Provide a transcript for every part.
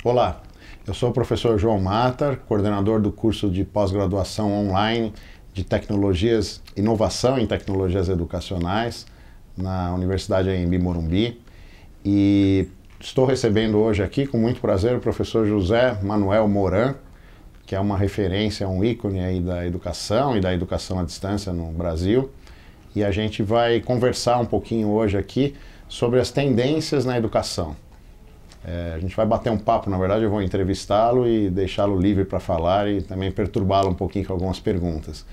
Olá, eu sou o professor João Matar, coordenador do curso de pós-graduação online de tecnologias, inovação em tecnologias educacionais na Universidade Anhembi Morumbi, e estou recebendo hoje aqui com muito prazer o professor José Manuel Moran, que é uma referência, um ícone aí da educação e da educação à distância no Brasil, e a gente vai conversar um pouquinho hoje aqui sobre as tendências na educação. A gente vai bater um papo, na verdade eu vou entrevistá-lo e deixá-lo livre para falar e também perturbá-lo um pouquinho com algumas perguntas.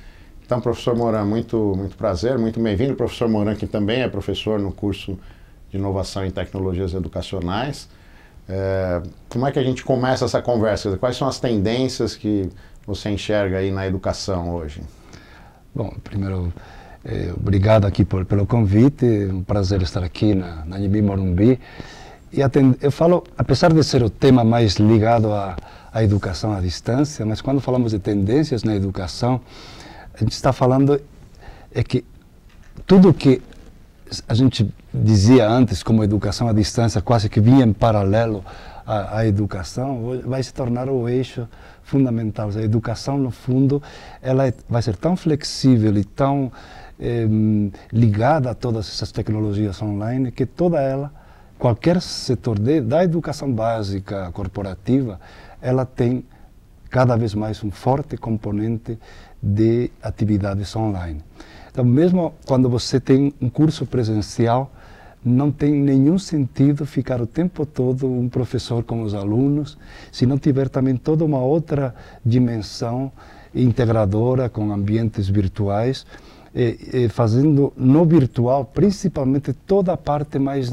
Então, professor Moran, muito prazer, muito bem-vindo. Professor Moran, que também é professor no curso de Inovação em Tecnologias Educacionais. Como é que a gente começa essa conversa? Quais são as tendências que você enxerga aí na educação hoje? Bom, primeiro, obrigado aqui pelo convite, é um prazer estar aqui na Anhembi Morumbi. E eu falo, apesar de ser o tema mais ligado à educação à distância, mas quando falamos de tendências na educação, a gente está falando que tudo que a gente dizia antes como educação à distância quase que vinha em paralelo à educação, vai se tornar o eixo fundamental. A educação, no fundo, ela vai ser tão flexível e tão ligada a todas essas tecnologias online que toda ela, qualquer setor da educação básica corporativa, ela tem cada vez mais um forte componente de atividades online. Então, mesmo quando você tem um curso presencial, não tem nenhum sentido ficar o tempo todo um professor com os alunos, se não tiver também toda uma outra dimensão integradora com ambientes virtuais, fazendo no virtual, principalmente toda a parte mais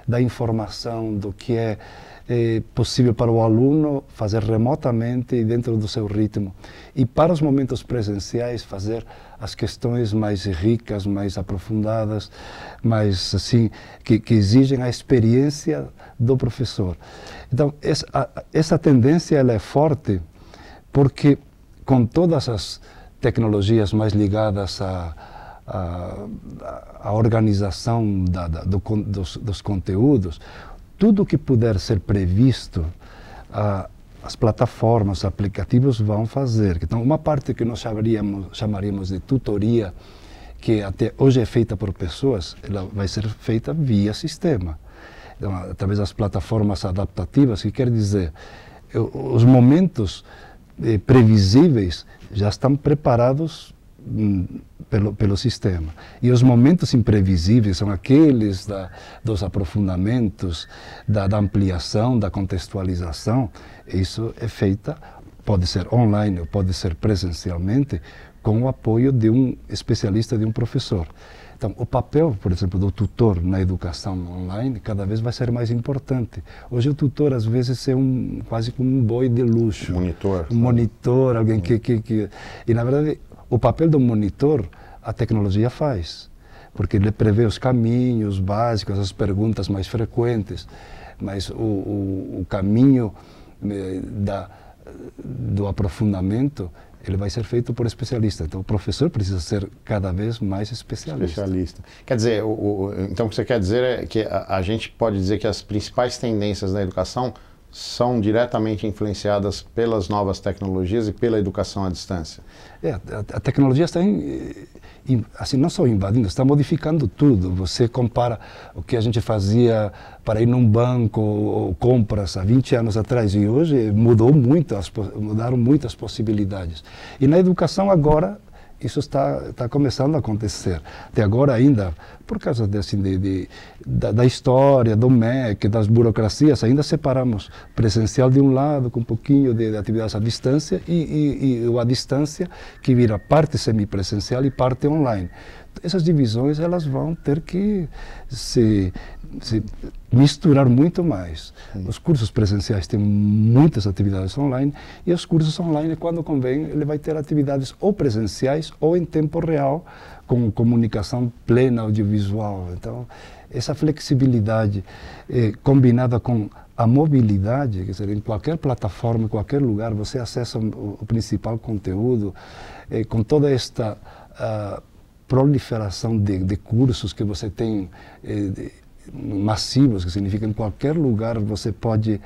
da informação, do que é possível para o aluno fazer remotamente e dentro do seu ritmo. E para os momentos presenciais, fazer as questões mais ricas, mais aprofundadas, mais assim, que exigem a experiência do professor. Então, essa tendência ela é forte porque com todas as tecnologias mais ligadas à organização dos conteúdos, tudo que puder ser previsto, as plataformas, os aplicativos vão fazer. Então, uma parte que nós chamaríamos de tutoria, que até hoje é feita por pessoas, ela vai ser feita via sistema. Então, através das plataformas adaptativas, que quer dizer, os momentos previsíveis já estão preparados pelo sistema. E os momentos imprevisíveis são aqueles dos aprofundamentos, da ampliação, da contextualização. Isso é feita, pode ser online ou pode ser presencialmente, com o apoio de um especialista, de um professor. Então, o papel, por exemplo, do tutor na educação online cada vez vai ser mais importante. Hoje o tutor, às vezes, é quase como um boi de luxo. Monitor. Um monitor, alguém que... E, na verdade, o papel do monitor, a tecnologia faz. Porque ele prevê os caminhos básicos, as perguntas mais frequentes. Mas o caminho do aprofundamento, ele vai ser feito por especialista. Então, o professor precisa ser cada vez mais especialista. Quer dizer, então o que você quer dizer é que a gente pode dizer que as principais tendências da educação são diretamente influenciadas pelas novas tecnologias e pela educação à distância. A tecnologia está assim, não só invadindo, está modificando tudo. Você compara o que a gente fazia para ir num banco ou compras há 20 anos atrás e hoje mudaram muito as possibilidades. E na educação agora isso está começando a acontecer. Até agora ainda, por causa da história, do MEC, das burocracias, ainda separamos presencial de um lado, com um pouquinho de atividades à distância, e a distância que vira parte semipresencial e parte online. Essas divisões elas vão ter que se misturar muito mais. Os cursos presenciais têm muitas atividades online e os cursos online, quando convém, ele vai ter atividades ou presenciais ou em tempo real, com comunicação plena audiovisual. Então, essa flexibilidade combinada com a mobilidade, quer dizer, em qualquer plataforma, em qualquer lugar, você acessa o principal conteúdo, com toda esta proliferação de cursos que você tem massivos, que significa em qualquer lugar você pode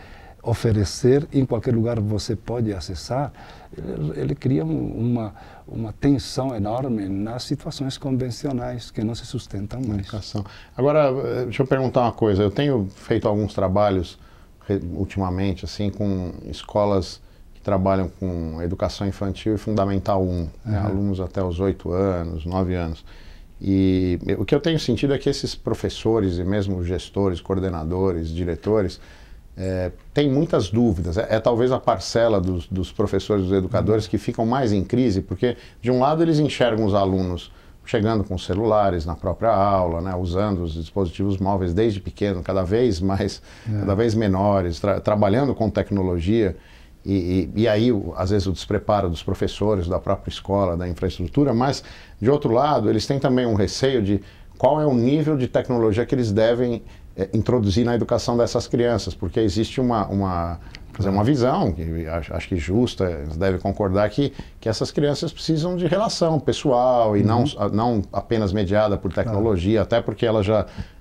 oferecer, em qualquer lugar você pode acessar, ele cria uma tensão enorme nas situações convencionais que não se sustentam mais. Educação. Agora, deixa eu perguntar uma coisa. Eu tenho feito alguns trabalhos ultimamente, assim, com escolas que trabalham com educação infantil e fundamental 1, né, alunos até os 8 anos, 9 anos. E o que eu tenho sentido é que esses professores e mesmo gestores, coordenadores, diretores, tem muitas dúvidas. É talvez a parcela dos professores, dos educadores que ficam mais em crise, porque de um lado eles enxergam os alunos chegando com celulares na própria aula, né, usando os dispositivos móveis desde pequeno, cada vez mais, cada vez menores, trabalhando com tecnologia, e aí às vezes o despreparo dos professores, da própria escola, da infraestrutura, mas de outro lado eles têm também um receio de qual é o nível de tecnologia que eles devem introduzir na educação dessas crianças, porque existe uma visão, que acho que justa, eles devem concordar que essas crianças precisam de relação pessoal e não apenas mediada por tecnologia, até porque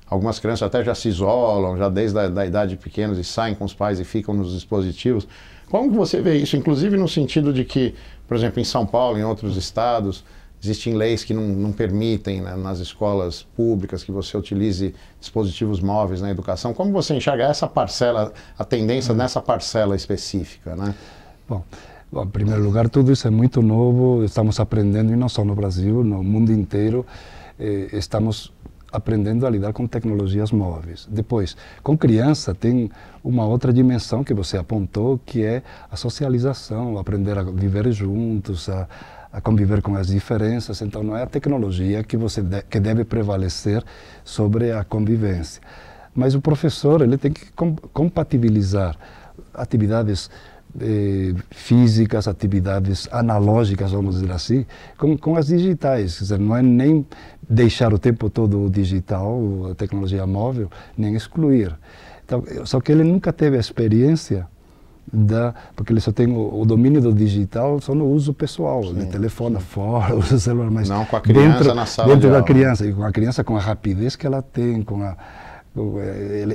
algumas crianças até já se isolam, já desde a idade pequena, e saem com os pais e ficam nos dispositivos. Como que você vê isso, inclusive no sentido de que, por exemplo, em São Paulo, em outros estados, existem leis que não permitem, né, nas escolas públicas que você utilize dispositivos móveis na educação. Como você enxerga essa parcela, a tendência nessa parcela específica, né? Bom, em primeiro lugar, tudo isso é muito novo, estamos aprendendo, e não só no Brasil, no mundo inteiro, estamos aprendendo a lidar com tecnologias móveis. Depois, com criança tem uma outra dimensão que você apontou, que é a socialização, aprender a viver juntos, a conviver com as diferenças. Então não é a tecnologia que deve prevalecer sobre a convivência. Mas o professor, ele tem que compatibilizar atividades físicas, atividades analógicas, vamos dizer assim, com as digitais. Quer dizer, não é nem deixar o tempo todo o digital, a tecnologia móvel, nem excluir. Então, só que ele nunca teve a experiência porque ele só tem o domínio do digital só no uso pessoal. Sim, ele telefona fora, usa o celular, mas não com a criança na sala dentro de da aula. Criança, e com a criança, com a rapidez que ela tem,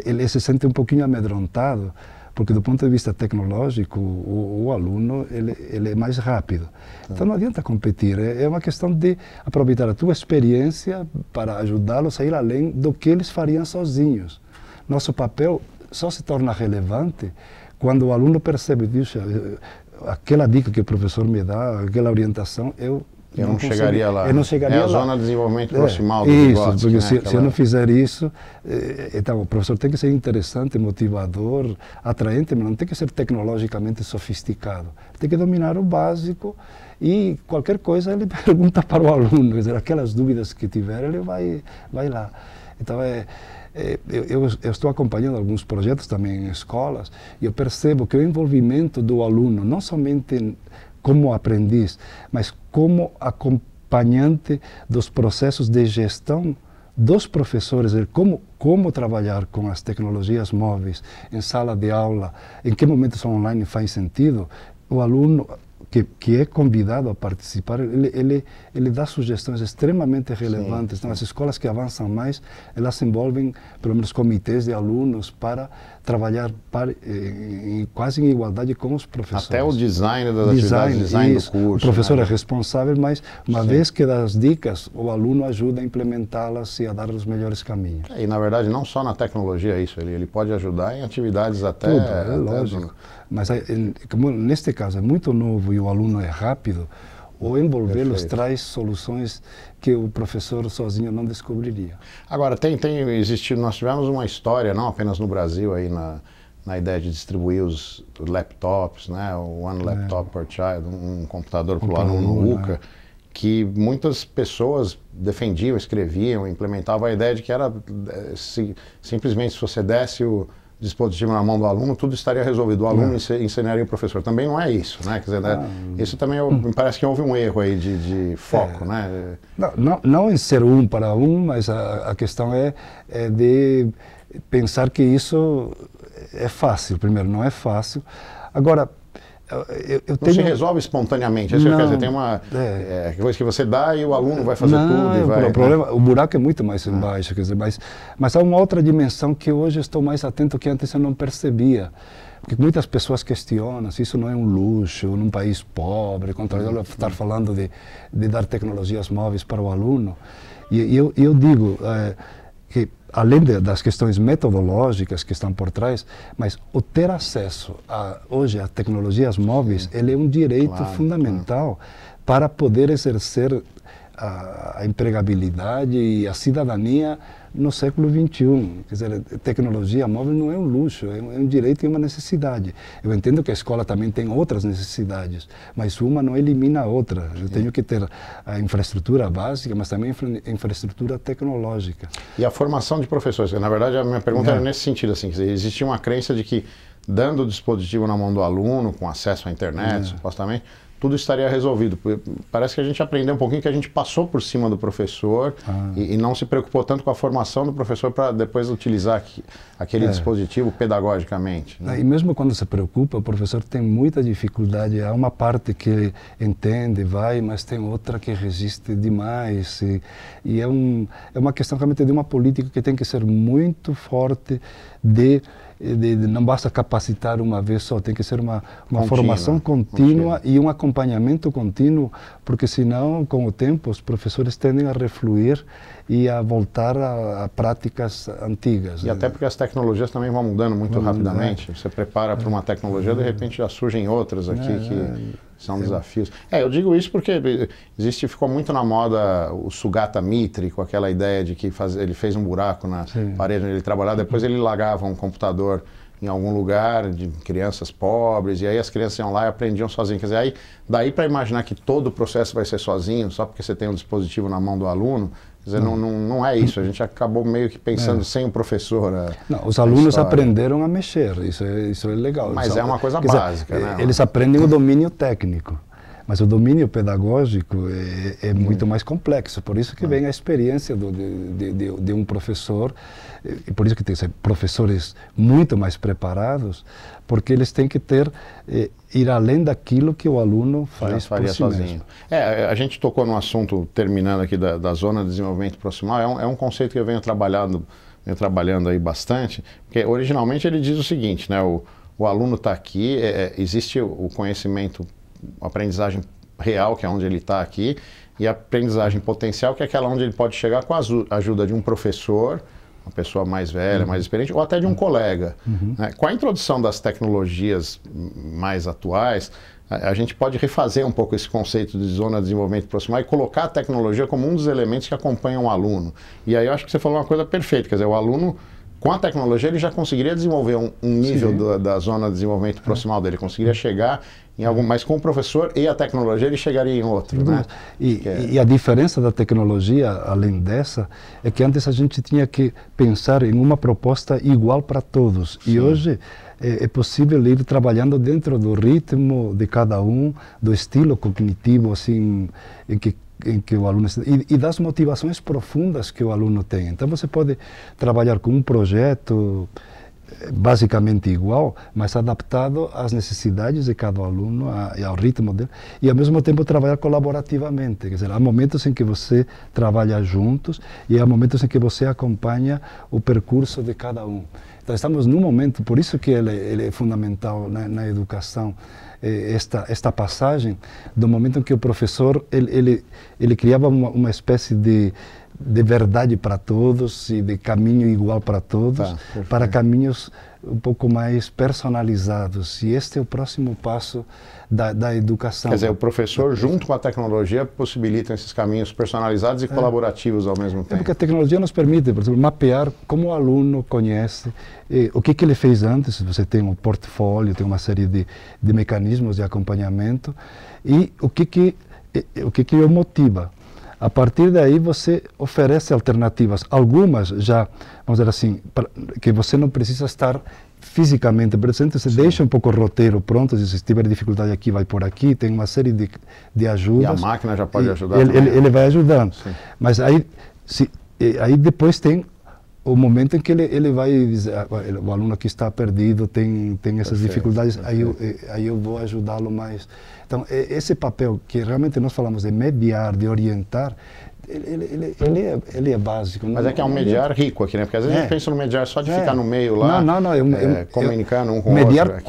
ele se sente um pouquinho amedrontado, porque do ponto de vista tecnológico, o aluno ele é mais rápido. Então não adianta competir, é uma questão de aproveitar a tua experiência para ajudá-los a ir além do que eles fariam sozinhos. Nosso papel só se torna relevante quando o aluno percebe, puxa, aquela dica que o professor me dá, aquela orientação, eu não chegaria lá. Eu não chegaria lá. É a zona de desenvolvimento proximal do Isso, Vygotsky, porque né? se eu não fizer isso, então o professor tem que ser interessante, motivador, atraente, mas não tem que ser tecnologicamente sofisticado. Tem que dominar o básico e qualquer coisa ele pergunta para o aluno, quer dizer, aquelas dúvidas que tiver, ele vai lá. Então eu estou acompanhando alguns projetos também em escolas e eu percebo que o envolvimento do aluno, não somente como aprendiz, mas como acompanhante dos processos de gestão dos professores, como trabalhar com as tecnologias móveis em sala de aula, em que momentos online faz sentido, o aluno que é convidado a participar, ele dá sugestões extremamente relevantes. Sim. Então, as escolas que avançam mais, elas envolvem, pelo menos, comitês de alunos para trabalhar quase em igualdade com os professores. Até o design das atividades, design do curso. O professor é responsável, mas uma vez que dá as dicas, o aluno ajuda a implementá-las e a dar os melhores caminhos. E, na verdade, não só na tecnologia é isso, ele pode ajudar em atividades até... Tudo, é lógico. Mas, como neste caso é muito novo e o aluno é rápido, o envolvê-los traz soluções que o professor sozinho não descobriria. Agora, nós tivemos uma história, não apenas no Brasil, aí na ideia de distribuir os laptops, né, o One Laptop per Child, um computador para o aluno UCA, que muitas pessoas defendiam, escreviam, implementavam a ideia de que era simplesmente se você desse o dispositivo na mão do aluno, tudo estaria resolvido. O aluno ensinaria o professor. Também não é isso, né? Quer dizer, isso também me parece que houve um erro aí de foco, né? Não em ser um para um, mas a questão é de pensar que isso é fácil. Primeiro, não é fácil. Agora, Não se resolve espontaneamente. Isso quer dizer, tem uma coisa que você dá e o aluno vai fazer tudo. E vai, o buraco é muito mais embaixo. Quer dizer, mas há uma outra dimensão que hoje estou mais atento que antes eu não percebia. Porque muitas pessoas questionam se isso não é um luxo num país pobre, contra estar falando de dar tecnologias móveis para o aluno. E eu digo que, além das questões metodológicas que estão por trás, mas o ter acesso hoje a tecnologias móveis, ele é um direito fundamental para poder exercer a empregabilidade e a cidadania no século XXI. Quer dizer, tecnologia móvel não é um luxo, é um direito e uma necessidade. Eu entendo que a escola também tem outras necessidades, mas uma não elimina a outra. Eu tenho que ter a infraestrutura básica, mas também a infraestrutura tecnológica. E a formação de professores? Na verdade, a minha pergunta era nesse sentido. Assim, quer dizer, existia uma crença de que, dando o dispositivo na mão do aluno, com acesso à internet, supostamente, tudo estaria resolvido. Parece que a gente aprendeu um pouquinho que a gente passou por cima do professor e não se preocupou tanto com a formação do professor para depois utilizar aquele dispositivo pedagogicamente. Né? E mesmo quando se preocupa, o professor tem muita dificuldade. Há uma parte que entende, mas tem outra que resiste demais. E é uma questão realmente de uma política que tem que ser muito forte não basta capacitar uma vez só, tem que ser uma formação contínua e um acompanhamento contínuo, porque senão, com o tempo, os professores tendem a refluir e a voltar a práticas antigas. E até porque as tecnologias também vão mudando muito rapidamente. Você prepara para uma tecnologia, de repente já surgem outras aqui que são desafios. Eu digo isso porque ficou muito na moda o Sugata Mitri, com aquela ideia de que ele fez um buraco na parede onde ele trabalhava, depois ele largava um computador em algum lugar de crianças pobres, e aí as crianças iam lá e aprendiam sozinhas. Quer dizer, aí, daí para imaginar que todo o processo vai ser sozinho, só porque você tem um dispositivo na mão do aluno, quer dizer, não é isso. A gente acabou meio que pensando sem o professor. Os alunos aprenderam a mexer, isso é legal. Mas é uma coisa básica, né? Eles aprendem o domínio técnico. Mas o domínio pedagógico é muito mais complexo, por isso que vem a experiência de um professor, e por isso que tem que ser professores muito mais preparados, porque eles têm que ir além daquilo que o aluno faz por si sozinho. Mesmo. A gente tocou no assunto, terminando aqui, da Zona de Desenvolvimento Proximal, é um conceito que eu venho trabalhando aí bastante, porque originalmente ele diz o seguinte, né, o aluno está aqui, existe o conhecimento, a aprendizagem real, que é onde ele está aqui, e a aprendizagem potencial, que é aquela onde ele pode chegar com a ajuda de um professor, uma pessoa mais velha, mais experiente, ou até de um colega. Né? Com a introdução das tecnologias mais atuais, a gente pode refazer um pouco esse conceito de zona de desenvolvimento proximal e colocar a tecnologia como um dos elementos que acompanham o aluno. E aí eu acho que você falou uma coisa perfeita, quer dizer, o aluno, com a tecnologia, ele já conseguiria desenvolver um nível da zona de desenvolvimento proximal dele, conseguiria chegar em algum, mas com o professor e a tecnologia ele chegaria em outro. Né? E a diferença da tecnologia, além dessa, é que antes a gente tinha que pensar em uma proposta igual para todos. E hoje é possível ir trabalhando dentro do ritmo de cada um, do estilo cognitivo, assim, em que o aluno e das motivações profundas que o aluno tem. Então você pode trabalhar com um projeto basicamente igual, mas adaptado às necessidades de cada aluno e ao ritmo dele, e ao mesmo tempo trabalhar colaborativamente. Quer dizer, há momentos em que você trabalha juntos e há momentos em que você acompanha o percurso de cada um. Então estamos num momento, por isso que ele é fundamental na educação, esta passagem do momento em que o professor ele criava uma espécie de verdade para todos e de caminho igual para todos, para caminhos um pouco mais personalizados. E este é o próximo passo da educação. Quer dizer, o professor, junto com a tecnologia, possibilita esses caminhos personalizados e colaborativos ao mesmo tempo. Porque a tecnologia nos permite, por exemplo, mapear como o aluno conhece, o que ele fez antes. Você tem um portfólio, tem uma série de mecanismos de acompanhamento, e o que o motiva. A partir daí você oferece alternativas, algumas já, vamos dizer assim, que você não precisa estar fisicamente presente, você deixa um pouco o roteiro pronto, se tiver dificuldade aqui, vai por aqui, tem uma série de ajudas. E a máquina já pode ajudar ele vai ajudando. Sim. Mas aí depois tem o momento em que ele vai dizer, o aluno que está perdido tem essas dificuldades, aí eu vou ajudá-lo mais. Então, esse papel que realmente nós falamos de mediar, de orientar, ele é básico. Mas é que é um mediar rico aqui, né? Porque às vezes a gente pensa no mediar só de ficar no meio lá, comunicando um com o outro. Mediar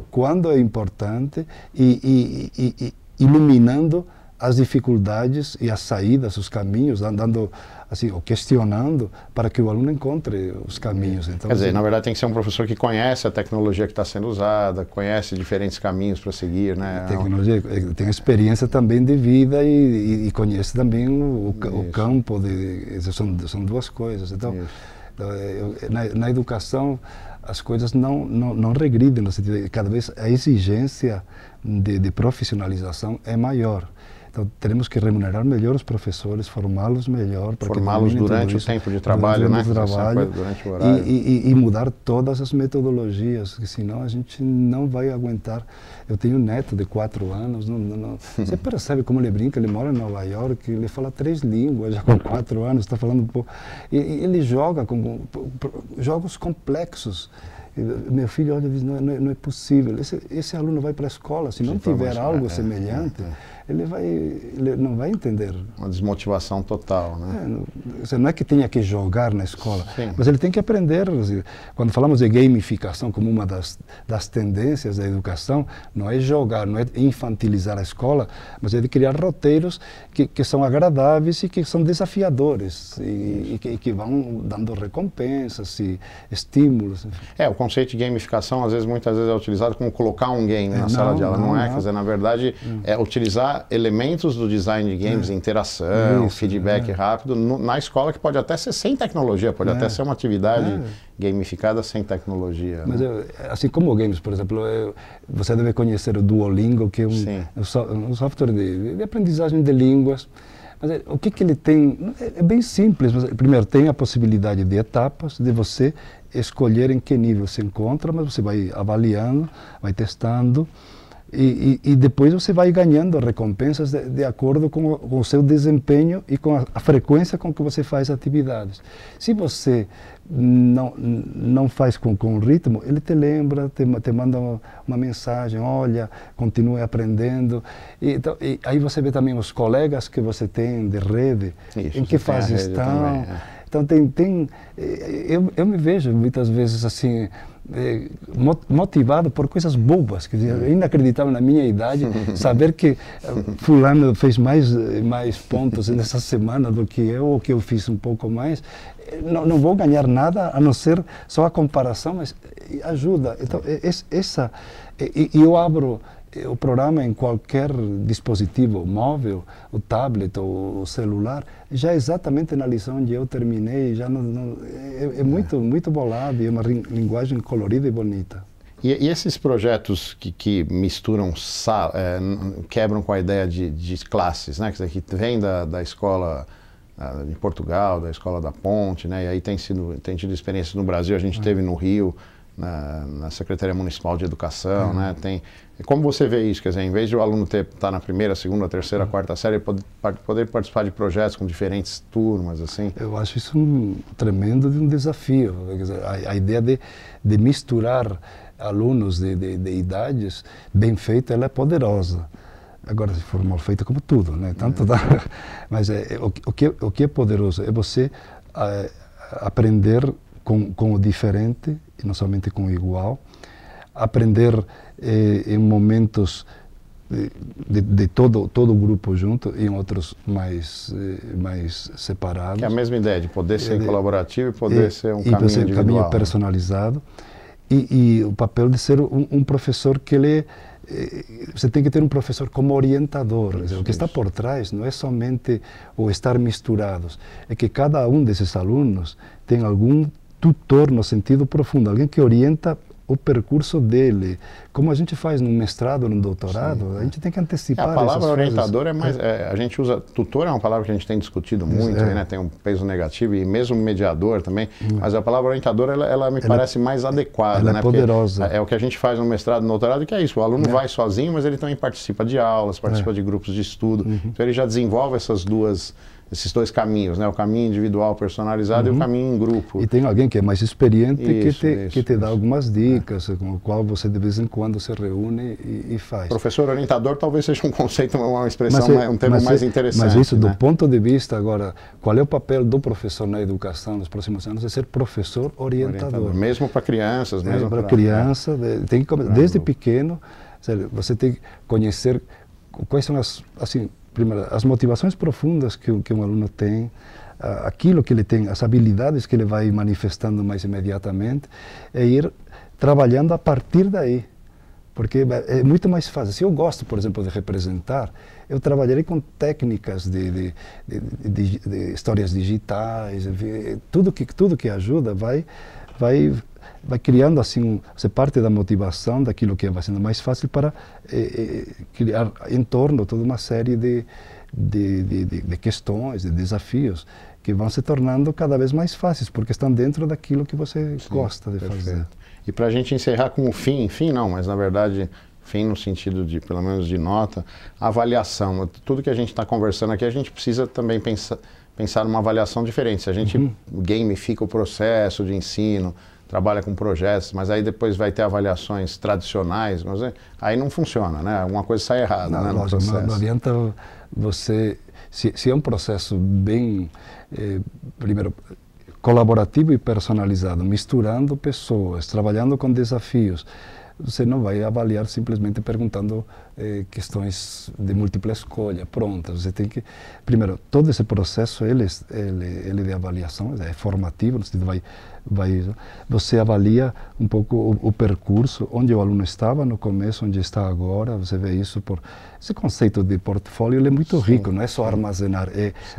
quando é importante e iluminando as dificuldades e as saídas, os caminhos, dando assim, ou questionando para que o aluno encontre os caminhos. Então, quer dizer, na verdade tem que ser um professor que conhece a tecnologia que está sendo usada, conhece diferentes caminhos para seguir, né? Tecnologia, tem experiência também de vida e conhece também o campo. São duas coisas. Então, na educação, as coisas não regridem, no sentido de cada vez a exigência de profissionalização é maior. Então, teremos que remunerar melhor os professores, formá-los melhor. Formá-los durante o tempo de trabalho, né? Durante o horário. E mudar todas as metodologias, porque senão a gente não vai aguentar. Eu tenho um neto de 4 anos, você percebe como ele brinca, ele mora em Nova York, ele fala 3 línguas, já com 4 anos, está falando um pouco. E ele joga com jogos complexos. Meu filho olha e diz, não é possível, esse aluno vai para a escola, se não tiver algo semelhante, ele não vai entender. Uma desmotivação total, né? Não é que tenha que jogar na escola, mas ele tem que aprender. Quando falamos de gamificação como uma das tendências da educação, não é jogar, não é infantilizar a escola, mas é de criar roteiros que são agradáveis e que são desafiadores e que vão dando recompensas e estímulos. O conceito de gamificação, muitas vezes é utilizado como colocar um game na sala de aula, não é? Quer dizer, na verdade, é utilizar elementos do design de games, interação, feedback rápido, na escola, que pode até ser sem tecnologia, pode até ser uma atividade gamificada sem tecnologia. Mas assim como games, por exemplo, você deve conhecer o Duolingo, que é um software de aprendizagem de línguas. Mas o que ele tem? É bem simples. Mas, primeiro, tem a possibilidade de etapas, de você escolher em que nível se encontra, mas você vai avaliando, vai testando, e depois você vai ganhando recompensas de acordo com o seu desempenho e com a frequência com que você faz atividades. Se você não faz com ritmo, ele te lembra, te manda uma mensagem, olha, continue aprendendo. E aí você vê também os colegas que você tem de rede, em que fase estão. Então eu me vejo muitas vezes assim, motivado por coisas bobas, quer dizer, é inacreditável na minha idade saber que fulano fez mais pontos nessa semana do que eu, ou que eu fiz um pouco mais. Não vou ganhar nada a não ser só a comparação, mas ajuda. Então eu abro o programa em qualquer dispositivo móvel, o tablet ou o celular, já exatamente na lição onde eu terminei, já é muito bolado, e é uma linguagem colorida e bonita. E esses projetos que misturam, quebram com a ideia de classes, né? Que vem da escola de Portugal, da escola da Ponte, né? E aí tem tido experiência no Brasil, a gente teve no Rio, na Secretaria Municipal de Educação, né? Como você vê isso? Quer dizer, em vez de o aluno estar na primeira, segunda, terceira, quarta série, poder participar de projetos com diferentes turmas, assim? Eu acho isso um tremendo desafio. Quer dizer, a ideia de misturar alunos de idades bem feita, ela é poderosa. Agora, se for mal feita, como tudo, né? Tanto mas o que é poderoso é você aprender com o diferente, e não somente com o igual, aprender em momentos de todo o grupo junto e em outros mais separados. Que é a mesma ideia, de poder ser colaborativo e poder ser um caminho individual. Um caminho personalizado. E o papel de ser um professor que você tem que ter um professor como orientador. O que está por trás não é somente o estar misturados, é que cada um desses alunos tem algum tutor no sentido profundo, alguém que orienta o percurso dele. Como a gente faz num mestrado, num doutorado, a gente tem que antecipar essas coisas. A palavra orientador é mais... a gente usa... Tutor é uma palavra que a gente tem discutido muito, né? Tem um peso negativo, e mesmo mediador também, mas a palavra orientador, ela me parece mais adequada. Ela é poderosa. É o que a gente faz no mestrado, no doutorado, que é isso. O aluno vai sozinho, mas ele também participa de aulas, participa de grupos de estudo. Então ele já desenvolve essas duas esses dois caminhos, né? O caminho individual personalizado e o caminho em grupo. E tem alguém que é mais experiente Isso, que te dá algumas dicas, com o qual você de vez em quando se reúne e faz. Professor orientador talvez seja um conceito, uma expressão, um termo mais interessante. Mas isso, né? do ponto de vista agora, qual é o papel do professor na educação nos próximos anos? É ser professor orientador. Mesmo para crianças, mesmo para criança, tem que desde pequeno, você tem que conhecer quais são primeiro, as motivações profundas que um aluno tem, aquilo que ele tem, as habilidades que ele vai manifestando mais imediatamente, e ir trabalhando a partir daí. Porque é muito mais fácil. Se eu gosto, por exemplo, de representar, eu trabalharei com técnicas de histórias digitais, tudo que ajuda vai criando assim, parte da motivação daquilo que vai sendo mais fácil para criar em torno toda uma série de questões, de desafios que vão se tornando cada vez mais fáceis, porque estão dentro daquilo que você gosta de fazer. E para a gente encerrar com o fim não, mas na verdade fim no sentido de, pelo menos de nota, avaliação. Tudo que a gente está conversando aqui, a gente precisa também pensar numa avaliação diferente. Se a gente gamifica o processo de ensino, trabalha com projetos, mas aí depois vai ter avaliações tradicionais, aí não funciona, né? Alguma coisa sai errada, né, no processo. Não adianta você... Se é um processo bem, primeiro, colaborativo e personalizado, misturando pessoas, trabalhando com desafios, você não vai avaliar simplesmente perguntando questões de múltipla escolha, prontas. Você tem que, primeiro, todo esse processo ele de avaliação é formativo, você avalia um pouco o percurso, onde o aluno estava no começo, onde está agora. Você vê isso esse conceito de portfólio, ele é muito rico, não é só armazenar,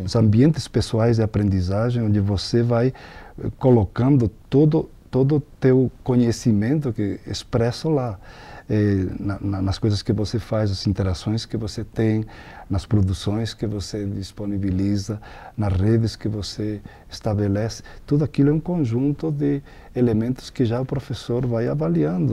os ambientes pessoais de aprendizagem, onde você vai colocando todo o teu conhecimento que expresso lá, nas coisas que você faz, as interações que você tem, nas produções que você disponibiliza, nas redes que você estabelece. Tudo aquilo é um conjunto de elementos que já o professor vai avaliando,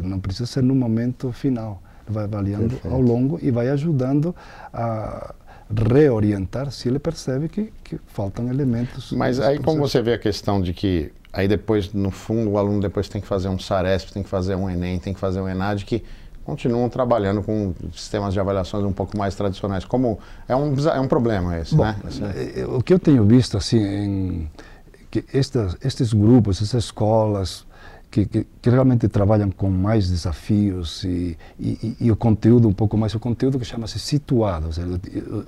não precisa ser no momento final, vai avaliando ao longo e vai ajudando a reorientar se ele percebe que faltam elementos. Mas aí como você vê a questão de que aí depois, no fundo, o aluno depois tem que fazer um SARESP, tem que fazer um ENEM, tem que fazer um ENAD, que continuam trabalhando com sistemas de avaliações um pouco mais tradicionais. Como é um problema esse, né? O que eu tenho visto, assim, que estes grupos, essas escolas que realmente trabalham com mais desafios e o conteúdo um pouco mais, o conteúdo que chama-se situado, ou seja,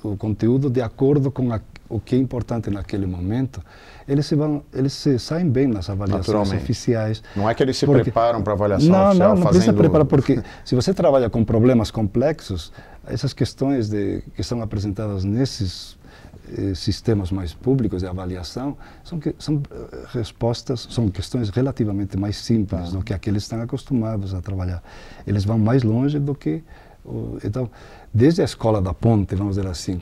o conteúdo de acordo com o que é importante naquele momento, eles se saem bem nas avaliações oficiais. Não é que eles se preparam para a avaliação oficial? Não precisa preparar, porque se você trabalha com problemas complexos, essas questões que são apresentadas nesses sistemas mais públicos de avaliação são respostas, são questões relativamente mais simples do que aqueles estão acostumados a trabalhar. Eles vão mais longe do que... Então, desde a escola da ponte, vamos dizer assim,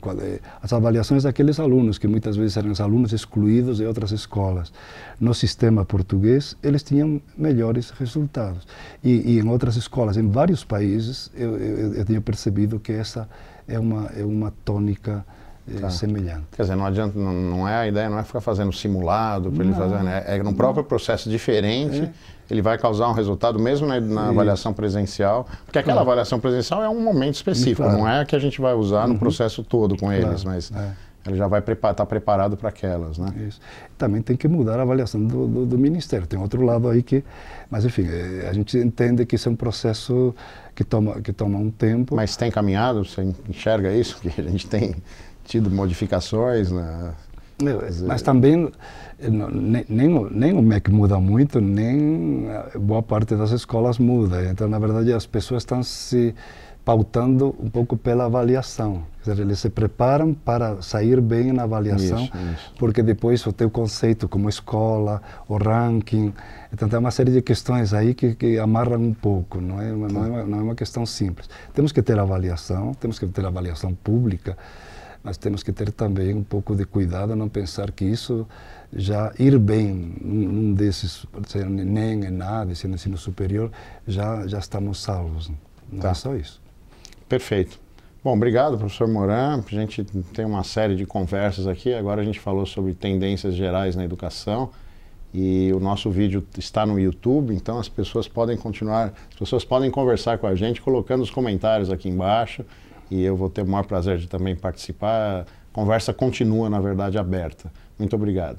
as avaliações daqueles alunos, que muitas vezes eram os alunos excluídos de outras escolas, no sistema português, eles tinham melhores resultados. E em outras escolas, em vários países, eu tenho percebido que essa é uma tônica semelhante. Quer dizer, não adianta, a ideia não é ficar fazendo simulado para ele fazer, né? É num próprio processo diferente, ele vai causar um resultado mesmo na avaliação presencial, porque aquela avaliação presencial é um momento específico, não é que a gente vai usar no processo todo com eles, mas ele já vai estar preparado para aquelas, né? Isso. Também tem que mudar a avaliação do Ministério, tem outro lado aí mas enfim, a gente entende que isso é um processo que toma um tempo. Mas tem caminhado, você enxerga isso? Porque a gente tem tido modificações, né? Mas também nem o MEC muda muito, nem boa parte das escolas muda. Então, na verdade, as pessoas estão se pautando um pouco pela avaliação. Quer dizer, eles se preparam para sair bem na avaliação, porque depois o teu conceito como escola, o ranking, então tem uma série de questões aí que amarram um pouco, não é uma questão simples. Temos que ter avaliação, temos que ter avaliação pública, mas temos que ter também um pouco de cuidado, não pensar que isso já ir bem num desses, pode ser nem nada, se no ensino superior, já estamos salvos. Não é só isso. Perfeito. Bom, obrigado, professor Moran. A gente tem uma série de conversas aqui. Agora a gente falou sobre tendências gerais na educação e o nosso vídeo está no YouTube, então as pessoas podem conversar com a gente colocando os comentários aqui embaixo e eu vou ter o maior prazer de também participar. A conversa continua, na verdade, aberta. Muito obrigado.